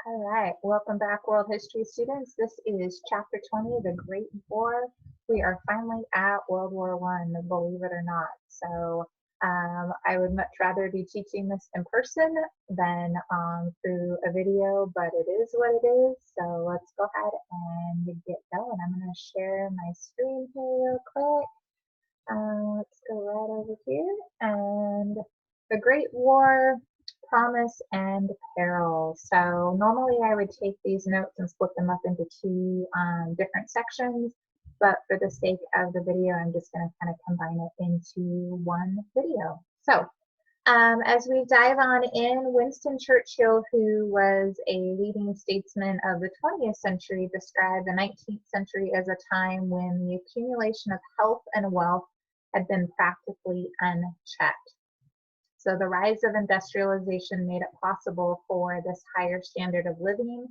All right, welcome back, world history students. This is chapter 20, the Great War. We are finally at World War I, believe it or not. So I would much rather be teaching this in person than through a video, but it is what it is. So let's go ahead and get going. I'm going to share my screen here real quick. Let's go right over here. And the Great War, Promise and Peril. So normally I would take these notes and split them up into two different sections, but for the sake of the video, I'm just going to kind of combine it into one video. So as we dive on in, Winston Churchill, who was a leading statesman of the 20th century, described the 19th century as a time when the accumulation of health and wealth had been practically unchecked. So the rise of industrialization made it possible for this higher standard of living,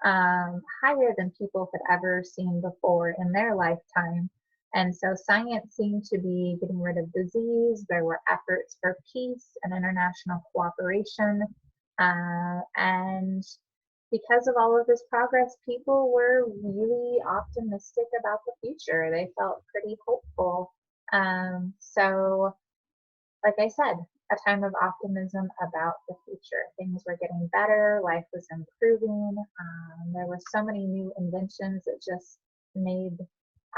higher than people had ever seen before in their lifetime. And so science seemed to be getting rid of disease. There were efforts for peace and international cooperation. And because of all of this progress, people were really optimistic about the future. They felt pretty hopeful. So, like I said, a time of optimism about the future. Things were getting better, life was improving. There were so many new inventions that just made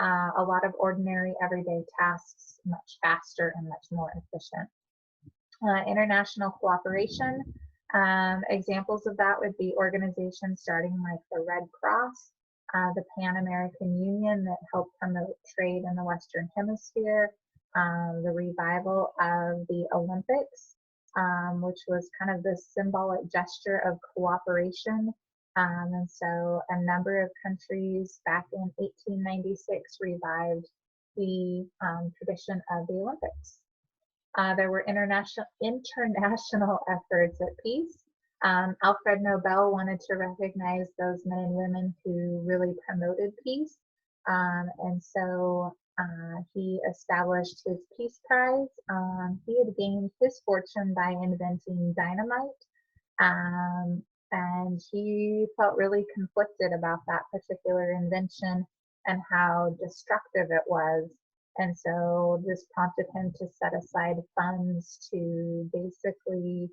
a lot of ordinary everyday tasks much faster and much more efficient. International cooperation. Examples of that would be organizations starting like the Red Cross, the Pan American Union that helped promote trade in the Western Hemisphere, the revival of the Olympics, which was kind of this symbolic gesture of cooperation. And so a number of countries back in 1896 revived the tradition of the Olympics. There were international efforts at peace. Alfred Nobel wanted to recognize those men and women who really promoted peace. And so he established his Peace Prize. He had gained his fortune by inventing dynamite. And he felt really conflicted about that particular invention and how destructive it was. And so this prompted him to set aside funds to basically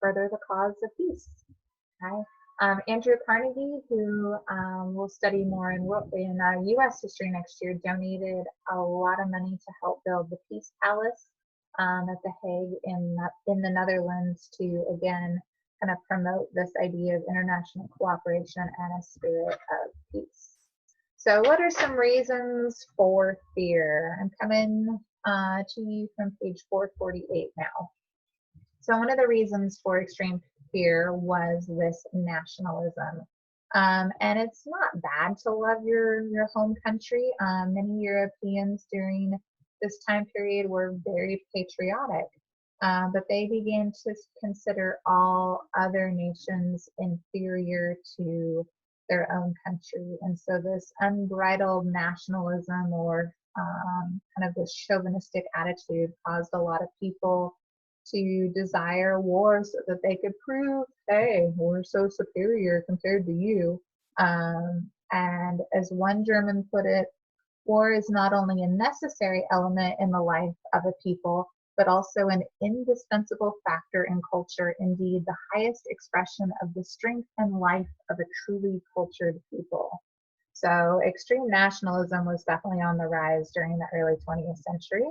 further the cause of peace. Okay. Andrew Carnegie, who will study more in U.S. history next year, donated a lot of money to help build the Peace Palace at The Hague in the Netherlands to, again, kind of promote this idea of international cooperation and a spirit of peace. So what are some reasons for fear? I'm coming to you from page 448 now. So one of the reasons for extreme fear was this nationalism. And it's not bad to love your home country. Many Europeans during this time period were very patriotic, but they began to consider all other nations inferior to their own country. And so this unbridled nationalism or kind of this chauvinistic attitude caused a lot of people to desire war so that they could prove, hey, we're so superior compared to you. And as one German put it, war is not only a necessary element in the life of a people, but also an indispensable factor in culture, indeed the highest expression of the strength and life of a truly cultured people. So extreme nationalism was definitely on the rise during the early 20th century.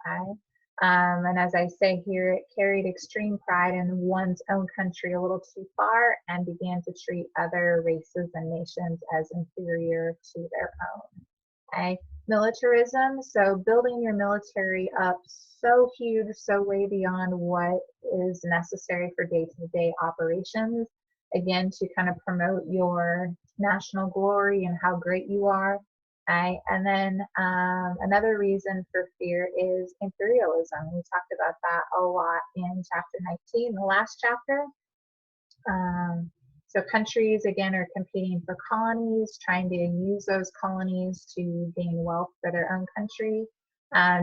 Okay? And as I say here, it carried extreme pride in one's own country a little too far and began to treat other races and nations as inferior to their own. Okay? Militarism, so building your military up so huge, so way beyond what is necessary for day-to-day operations, again, to kind of promote your national glory and how great you are. Okay? And then another reason for fear is imperialism. We talked about that a lot in chapter 19, the last chapter. So countries, again, are competing for colonies, trying to use those colonies to gain wealth for their own country.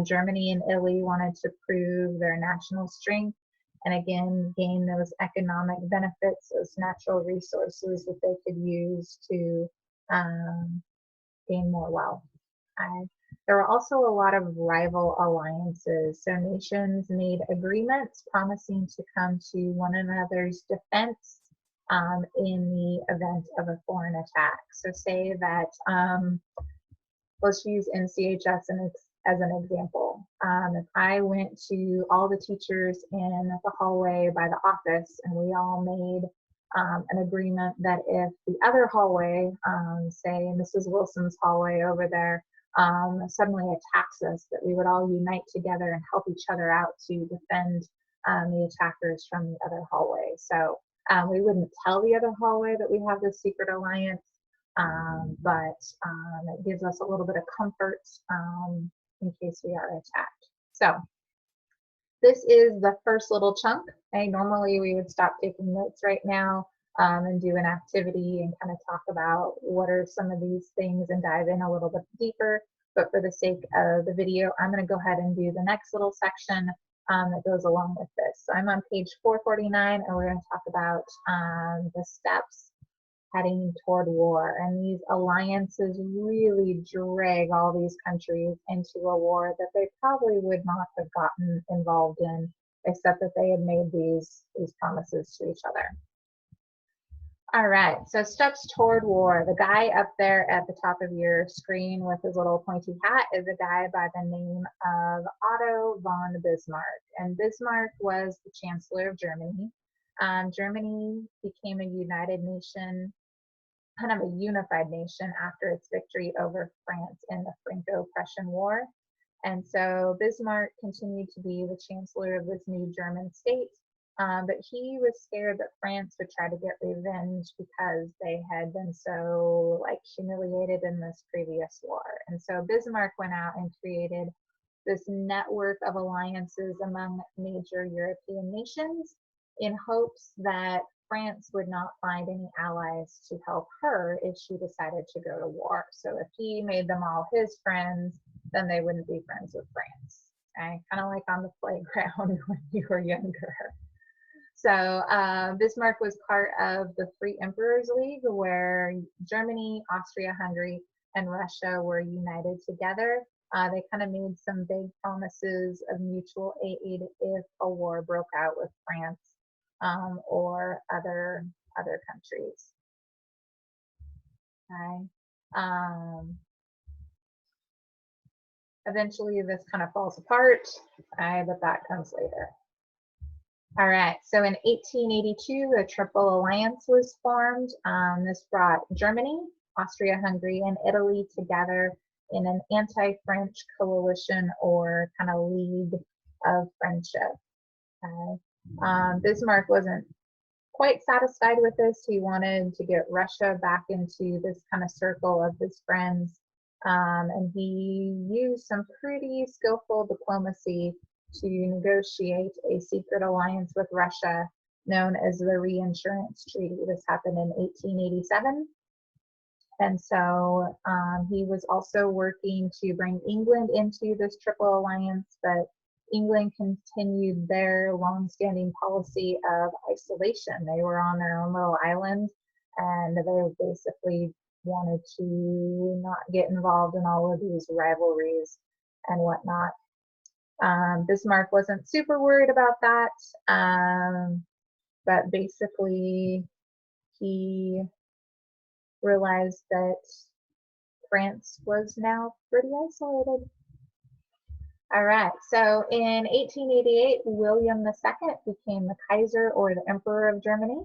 Germany and Italy wanted to prove their national strength, and again, gain those economic benefits, those natural resources that they could use to gain more wealth. There were also a lot of rival alliances. So nations made agreements promising to come to one another's defense in the event of a foreign attack. So say that, let's use NCHS as an example. If I went to all the teachers in the hallway by the office and we all made an agreement that if the other hallway, say Mrs. Wilson's hallway over there, suddenly attacks us, that we would all unite together and help each other out to defend the attackers from the other hallway. So we wouldn't tell the other hallway that we have this secret alliance, but it gives us a little bit of comfort in case we are attacked. So this is the first little chunk. Okay, normally we would stop taking notes right now and do an activity and kind of talk about what are some of these things and dive in a little bit deeper. But for the sake of the video, I'm going to go ahead and do the next little section that goes along with this. So I'm on page 449, and we're going to talk about the steps heading toward war. And these alliances really drag all these countries into a war that they probably would not have gotten involved in, except that they had made these promises to each other. All right, so steps toward war. The guy up there at the top of your screen with his little pointy hat is a guy by the name of Otto von Bismarck. And Bismarck was the Chancellor of Germany. Germany became a united nation, kind of a unified nation after its victory over France in the Franco-Prussian War. And so Bismarck continued to be the chancellor of this new German state, but he was scared that France would try to get revenge because they had been so humiliated in this previous war. And so Bismarck went out and created this network of alliances among major European nations in hopes that France would not find any allies to help her if she decided to go to war. So if he made them all his friends, then they wouldn't be friends with France. Okay? Kind of like on the playground when you were younger. So Bismarck was part of the Three Emperors League, where Germany, Austria-Hungary, and Russia were united together. They kind of made some big promises of mutual aid if a war broke out with France or other countries. Okay. Eventually this kind of falls apart, but that comes later. All right, so in 1882, a Triple Alliance was formed. This brought Germany, Austria-Hungary, and Italy together in an anti-French coalition or kind of league of friendship. Okay. Bismarck wasn't quite satisfied with this. He wanted to get Russia back into this kind of circle of his friends. And he used some pretty skillful diplomacy to negotiate a secret alliance with Russia known as the Reinsurance Treaty. This happened in 1887. And so he was also working to bring England into this Triple Alliance, but England continued their longstanding policy of isolation. They were on their own little island, and they basically wanted to not get involved in all of these rivalries and whatnot. Bismarck wasn't super worried about that, but basically he realized that France was now pretty isolated. All right, so in 1888, William II became the Kaiser, or the Emperor of Germany,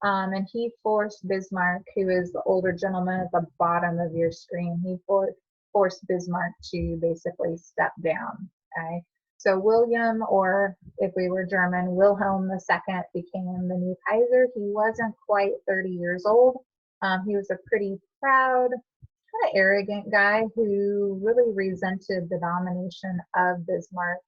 and he forced Bismarck, who is the older gentleman at the bottom of your screen, he forced Bismarck to basically step down. Okay, so William, or if we were German, Wilhelm II became the new Kaiser. He wasn't quite 30 years old. He was a pretty proud, kind of arrogant guy who really resented the domination of Bismarck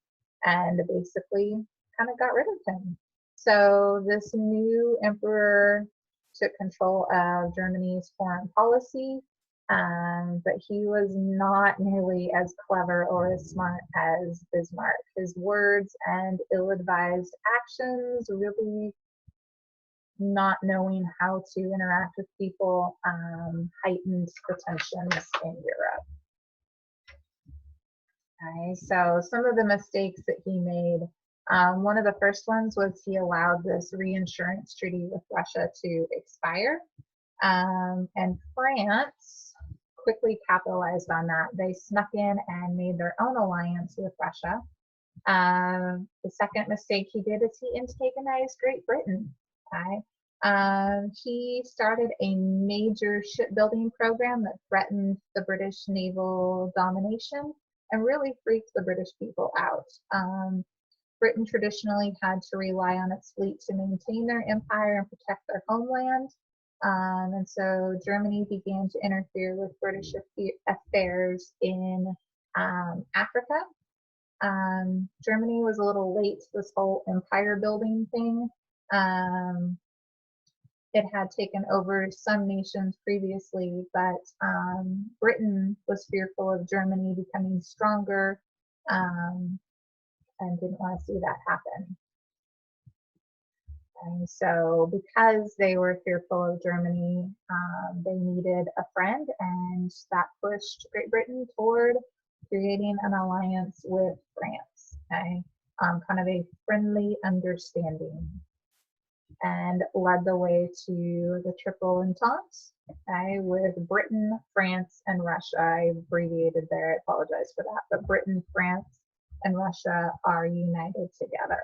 and basically kind of got rid of him. So this new emperor took control of Germany's foreign policy. but he was not nearly as clever or as smart as Bismarck. His words and ill-advised actions, really not knowing how to interact with people, heightened the tensions in Europe. Okay, so some of the mistakes that he made, one of the first ones was he allowed this reinsurance treaty with Russia to expire, and France quickly capitalized on that. They snuck in and made their own alliance with Russia. The second mistake he did is he antagonized Great Britain. Okay? He started a major shipbuilding program that threatened the British naval domination and really freaked the British people out. Britain traditionally had to rely on its fleet to maintain their empire and protect their homeland. And so Germany began to interfere with British affairs in Africa. Germany was a little late to this whole empire building thing. It had taken over some nations previously, but Britain was fearful of Germany becoming stronger and didn't want to see that happen. And so because they were fearful of Germany, they needed a friend, and that pushed Great Britain toward creating an alliance with France, okay? Kind of a friendly understanding, and led the way to the Triple Entente, okay, with Britain, France, and Russia. I abbreviated there, I apologize for that, but Britain, France, and Russia are united together.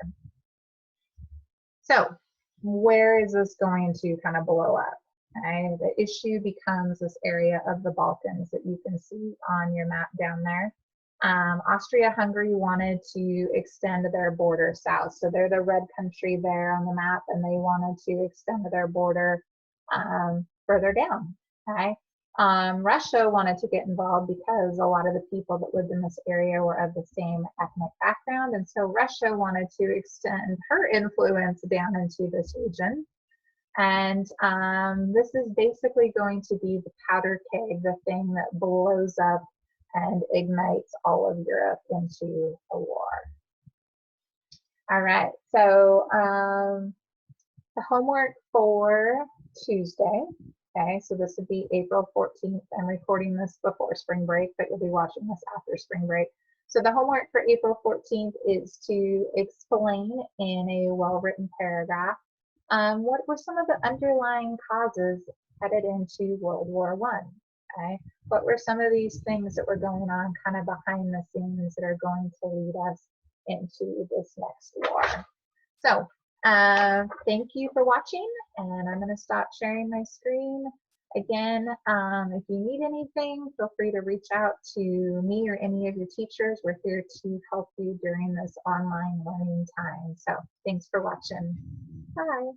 So where is this going to kind of blow up? Okay, the issue becomes this area of the Balkans that you can see on your map down there. Austria-Hungary wanted to extend their border south. So they're the red country there on the map, and they wanted to extend their border further down. Okay. Russia wanted to get involved because a lot of the people that lived in this area were of the same ethnic background. And so Russia wanted to extend her influence down into this region. And this is basically going to be the powder keg, the thing that blows up and ignites all of Europe into a war. All right, so the homework for Tuesday, okay, so this would be April 14th. I'm recording this before spring break, but you'll be watching this after spring break. So the homework for April 14th is to explain in a well-written paragraph what were some of the underlying causes headed into World War I. Okay? What were some of these things that were going on kind of behind the scenes that are going to lead us into this next war? So thank you for watching, and I'm going to stop sharing my screen. Again, if you need anything, feel free to reach out to me or any of your teachers. We're here to help you during this online learning time. So thanks for watching. Bye.